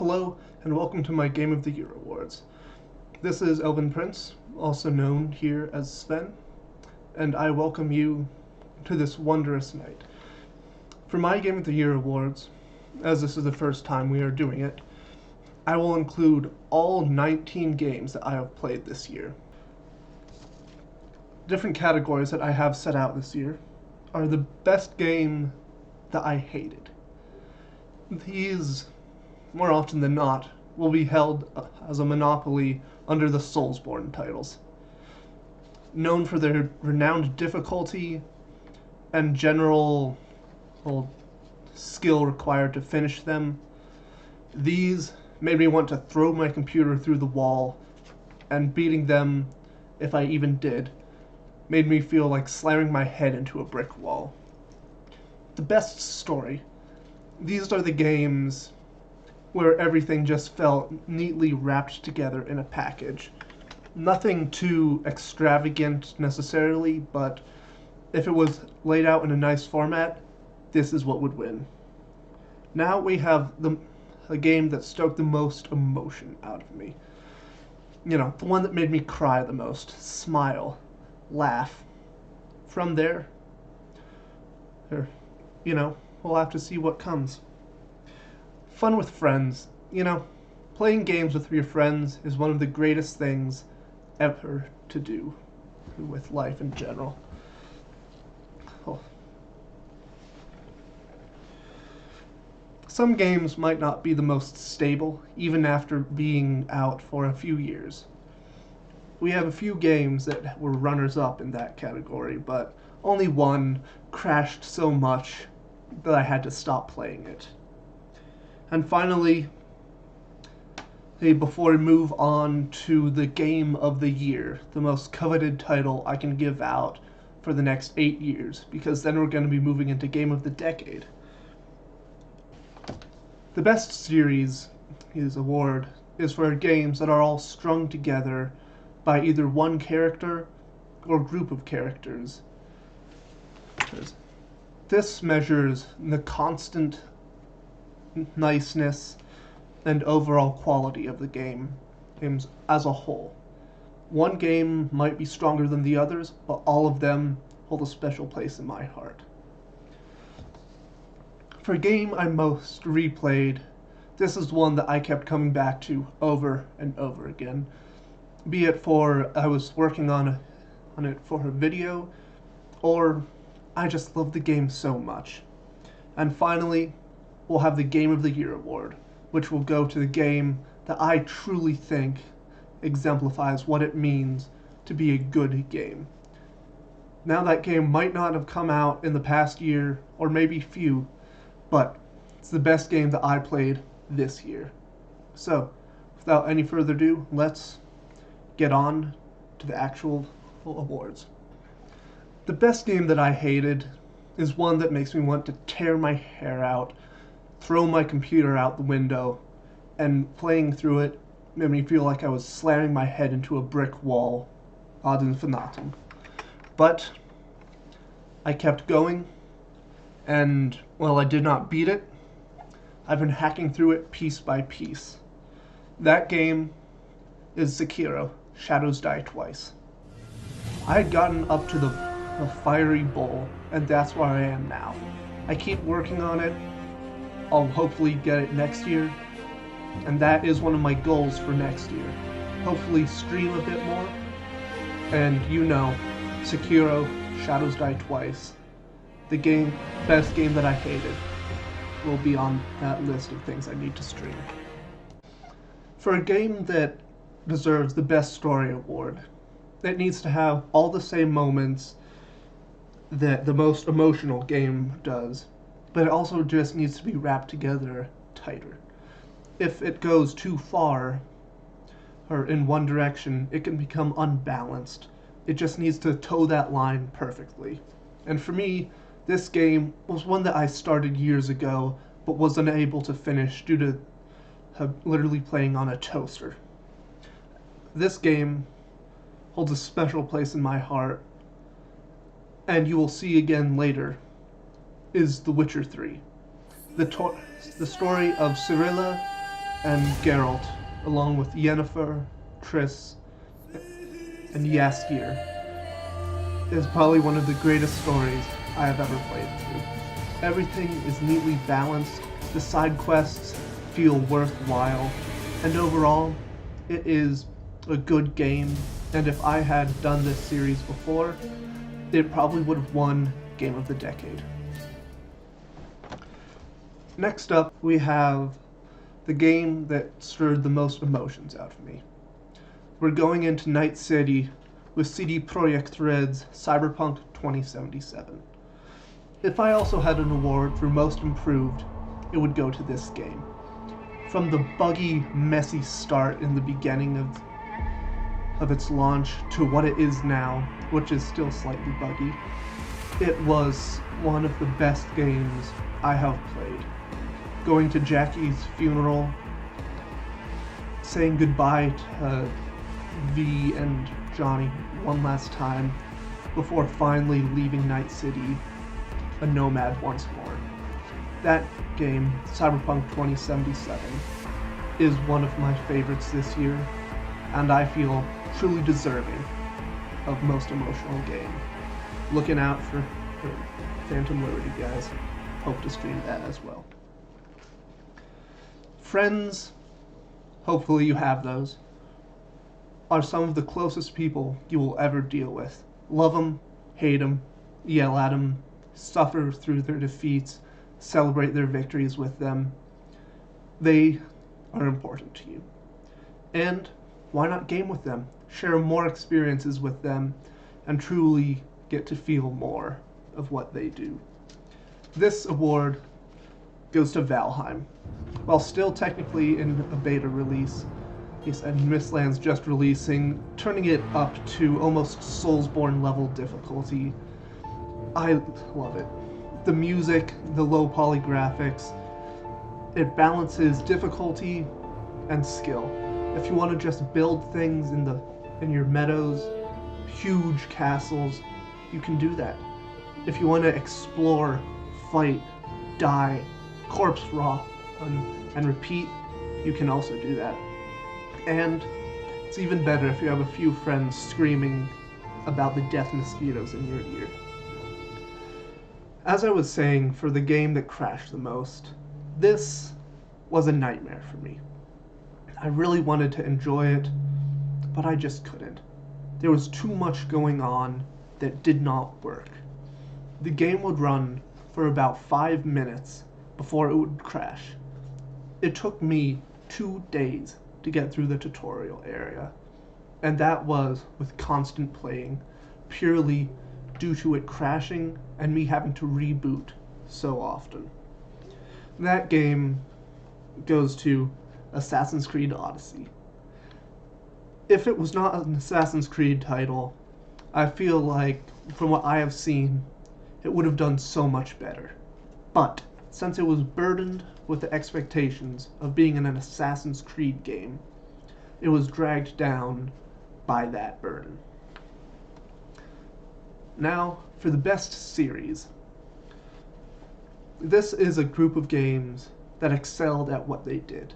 Hello, and welcome to my Game of the Year Awards. This is Elvin Prince, also known here as Sven, and I welcome you to this wondrous night. For my Game of the Year Awards, as this is the first time we are doing it, I will include all 19 games that I have played this year. Different categories that I have set out this year are the best game that I hated. These, more often than not, will be held as a monopoly under the Soulsborne titles. Known for their renowned difficulty and general skill required to finish them, these made me want to throw my computer through the wall, and beating them, if I even did, made me feel like slamming my head into a brick wall. The best story. These are the games where everything just felt neatly wrapped together in a package. Nothing too extravagant necessarily, but if it was laid out in a nice format, this is what would win. Now we have a game that stoked the most emotion out of me. The one that made me cry the most, smile, laugh. From there, we'll have to see what comes. Fun with friends. Playing games with your friends is one of the greatest things ever to do with life in general. Oh. Some games might not be the most stable, even after being out for a few years. We have a few games that were runners-up in that category, but only one crashed so much that I had to stop playing it. And finally, before we move on to the Game of the Year, the most coveted title I can give out for the next 8 years, because then we're going to be moving into Game of the Decade. The best series award is for games that are all strung together by either one character or group of characters. This measures the constant niceness and overall quality of the games as a whole. One game might be stronger than the others, but all of them hold a special place in my heart. For a game I most replayed, this is one that I kept coming back to over and over again. Be it for I was working on it for a video, or I just love the game so much. And finally, we'll have the Game of the Year award, which will go to the game that I truly think exemplifies what it means to be a good game. Now, that game might not have come out in the past year, or maybe few, but it's the best game that I played this year. So, without any further ado, let's get on to the actual awards. The best game that I hated is one that makes me want to tear my hair out, throw my computer out the window, and playing through it made me feel like I was slamming my head into a brick wall ad infinitum. But I kept going, and while I did not beat it, I've been hacking through it piece by piece. That game is Sekiro: Shadows Die Twice. I had gotten up to the fiery bowl, and that's where I am now. I keep working on it. I'll hopefully get it next year, and that is one of my goals for next year. Hopefully stream a bit more, and Sekiro: Shadows Die Twice, the best game that I hated, will be on that list of things I need to stream. For a game that deserves the Best Story award, it needs to have all the same moments that the most emotional game does, but it also just needs to be wrapped together tighter. If it goes too far or in one direction, it can become unbalanced. It just needs to toe that line perfectly. And for me, this game was one that I started years ago, but was unable to finish due to literally playing on a toaster. This game holds a special place in my heart, and you will see again later, is The Witcher 3. The story of Cyrilla and Geralt, along with Yennefer, Triss, and Jaskier, is probably one of the greatest stories I have ever played through. Everything is neatly balanced, the side quests feel worthwhile, and overall, it is a good game, and if I had done this series before, it probably would have won Game of the Decade. Next up, we have the game that stirred the most emotions out of me. We're going into Night City with CD Projekt Red's Cyberpunk 2077. If I also had an award for Most Improved, it would go to this game. From the buggy, messy start in the beginning of its launch to what it is now, which is still slightly buggy, it was one of the best games I have played. Going to Jackie's funeral, saying goodbye to V and Johnny one last time before finally leaving Night City a nomad once more. That game, Cyberpunk 2077, is one of my favorites this year, and I feel truly deserving of Most Emotional Game. Looking out for Phantom Liberty, guys. Hope to stream that as well. Friends, hopefully you have those, are some of the closest people you will ever deal with. Love them, hate them, yell at them, suffer through their defeats, celebrate their victories with them. They are important to you. And why not game with them? Share more experiences with them and truly get to feel more of what they do. This award goes to Valheim. While still technically in a beta release, and Mistlands just releasing, turning it up to almost Soulsborne level difficulty. I love it. The music, the low poly graphics, it balances difficulty and skill. If you want to just build things in your meadows, huge castles, you can do that. If you want to explore, fight, die, corpse rot, and repeat, you can also do that. And it's even better if you have a few friends screaming about the death mosquitoes in your ear. As I was saying, for the game that crashed the most, this was a nightmare for me. I really wanted to enjoy it, but I just couldn't. There was too much going on that did not work. The game would run for about 5 minutes before it would crash. It took me 2 days to get through the tutorial area, and that was with constant playing, purely due to it crashing and me having to reboot so often. That game goes to Assassin's Creed Odyssey. If it was not an Assassin's Creed title, I feel like, from what I have seen, it would have done so much better. But since it was burdened with the expectations of being an Assassin's Creed game, it was dragged down by that burden. Now, for the best series. This is a group of games that excelled at what they did,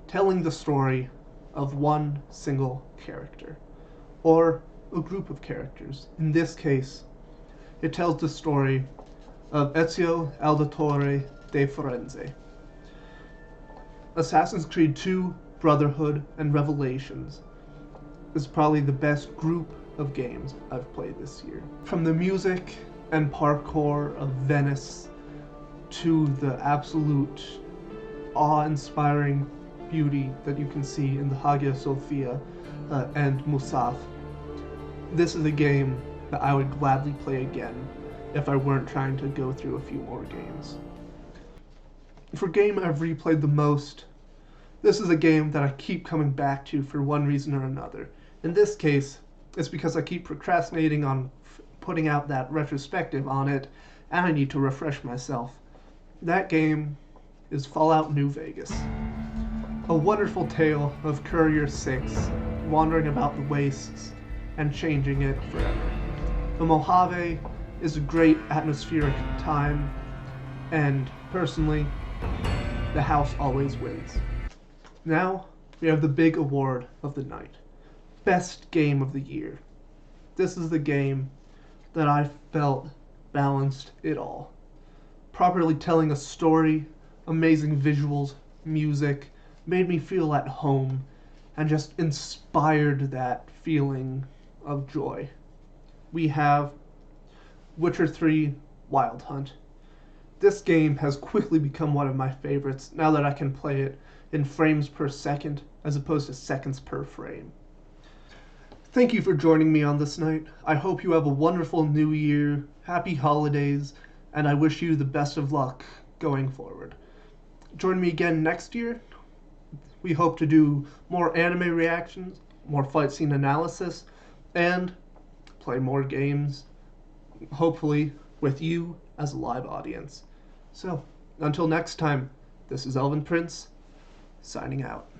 telling the story of one single character, or a group of characters. In this case, it tells the story of Ezio Auditore de Firenze. Assassin's Creed 2, Brotherhood, and Revelations is probably the best group of games I've played this year. From the music and parkour of Venice to the absolute awe-inspiring beauty that you can see in the Hagia Sophia and Musaf. This is a game that I would gladly play again if I weren't trying to go through a few more games. For game I've replayed the most, this is a game that I keep coming back to for one reason or another. In this case, it's because I keep procrastinating on putting out that retrospective on it, and I need to refresh myself. That game is Fallout New Vegas. A wonderful tale of Courier 6 wandering about the wastes and changing it forever. The Mojave is a great atmospheric time, and personally, the house always wins. Now, we have the big award of the night. Best Game of the Year. This is the game that I felt balanced it all. Properly telling a story, amazing visuals, music, made me feel at home, and just inspired that feeling of joy. We have Witcher 3 Wild Hunt. This game has quickly become one of my favorites now that I can play it in frames per second as opposed to seconds per frame. Thank you for joining me on this night. I hope you have a wonderful new year, happy holidays, and I wish you the best of luck going forward. Join me again next year. We hope to do more anime reactions, more fight scene analysis, and play more games, hopefully with you as a live audience. So, until next time, this is Elvin Prince, signing out.